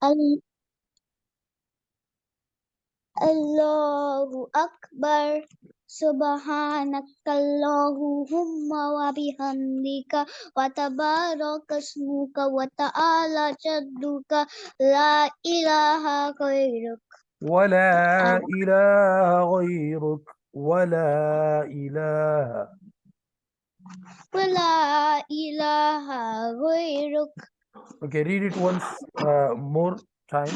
ال- Allahu Akbar. Subhanakallahumma wa bihamdika wa tabarakasmuka wa ta'ala jadduka la ilaha ghairuk. ولا إله غيرك ولا إله. ولا إله غيرك. Okay, read it once more time.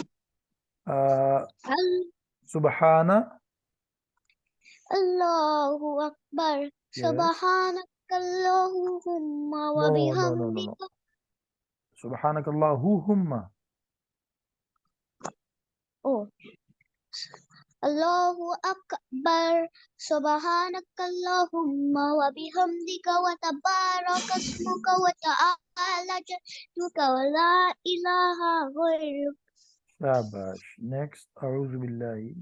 Subhana. Allahu Akbar. Yes. Subhanakallahumma wa No, no, no, no, no. bihamdika. Subhanakallahumma. Oh. Allahu Akbar. Subhanakallahumma wa bihamdika wa tabarakasmuka wa ta'ala jadduka wa la ilaha ghairuk. Shabash. Next. أعوذ بالله.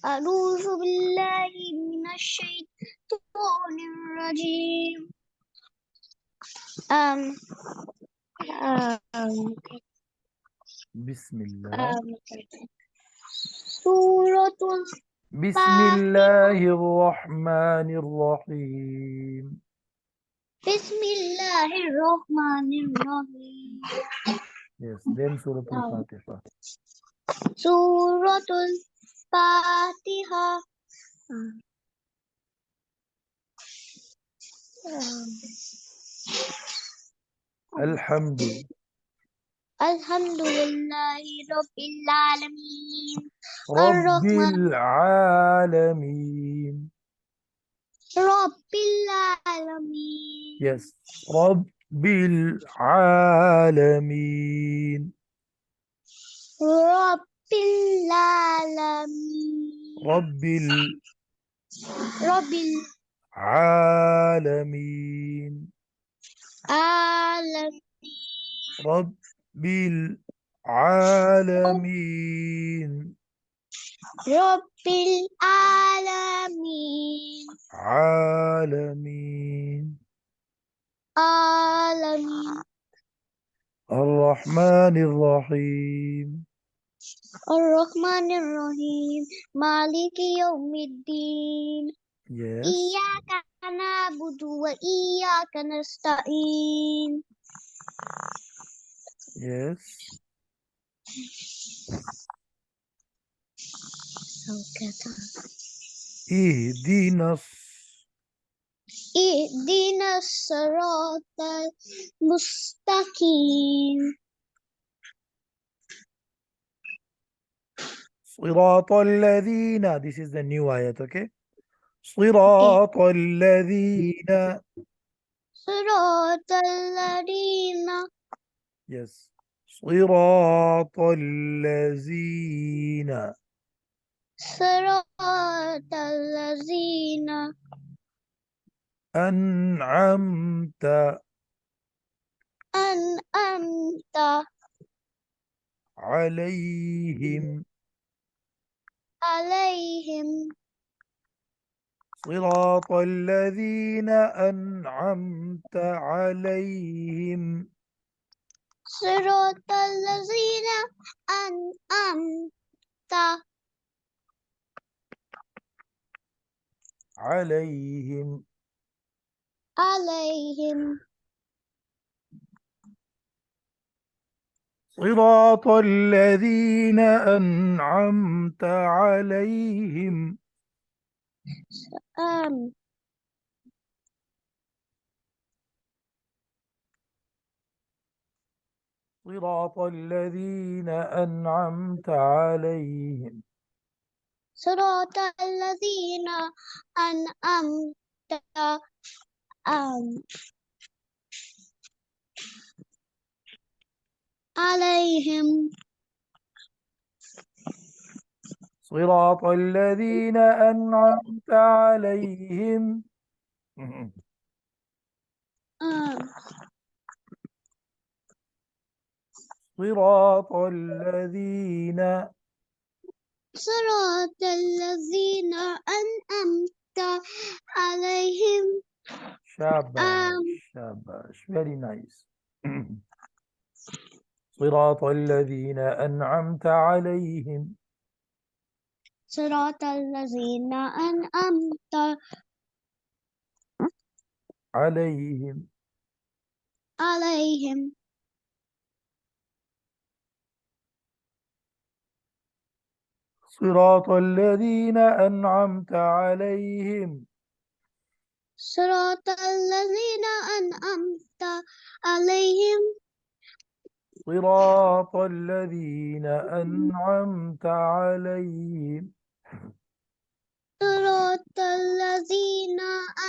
A'udzu billahi minasyaitonir rajim. Bismillah. Suratul Fatihah. Bismillahirrahmanirrahim. Bismillahirrahmanirrahim. Yes, then Surah Al-Fatiha. Suratul Fatihah. Alhamdu. Alhamdulillahi Rabbil Alamin. Ar-Rahman Rabbil Alameen. Rabbil Alamin. Yes. Rabbil Alameen. Rabbil Alamin. Rabbil Rabbil Alameen. Alamin. Rabbil Alameen. Rabbil Alamin. Alameen. Alamin. Ar-Rahmanir Rahim. Ar-Rahmanir Rahim. Maliki Yawmiddin. Yes. Iyyaka na'budu wa iyyaka nasta'in. Yes. Ihdinas. Ihdinas siratal mustaqim. صراط الذين. This is the new ayat, okay? Okay. صراط الذين. Siratal ladina. Yes. صراط الذين. Siratal ladina. أنعمت. An'amta عليهم. alaihim. صراط الذين أنعمت عليهم. Siratal ladina an'amta عليهم. alaihim. صراط الذين أنعمت عليهم. صراط الذين أنعمت عليهم. Siratal ladina an'amta alaihim. صراط الذين أنعمت عليهم. صراط الذين. Siratal ladina an'amta alaihim. Shabash, shabash. Very nice. صراط الذين أنعمت عليهم صراط الذين أنعمت عليهم عليهم صراط الذين أنعمت عليهم صراط الذين أنعمت عليهم صراط الذين أنعمت عليهم صراط الذين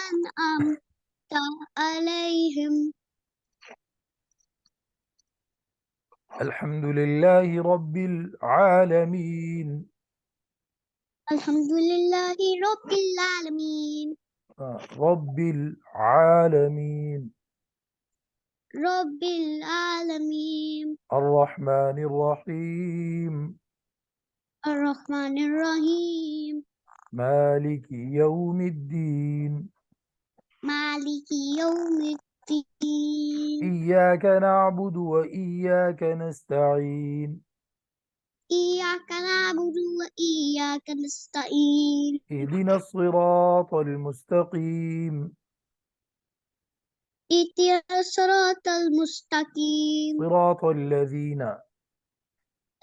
أنعمت عليهم. الحمد لله رب العالمين. الحمد لله رب العالمين. رب العالمين رب العالمين. الرحمن الرحيم الرحمن الرحيم. مالك يوم الدين مالك يوم الدين. إياك نعبد وإياك نستعين إياك نعبد وإياك نستعين. اهدنا الصراط المستقيم اهدنا الصراط المستقيم. صراط الذين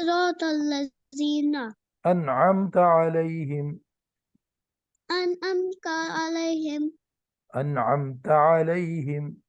صراط الذين أنعمت عليهم أنعمت عليهم أنعمت عليهم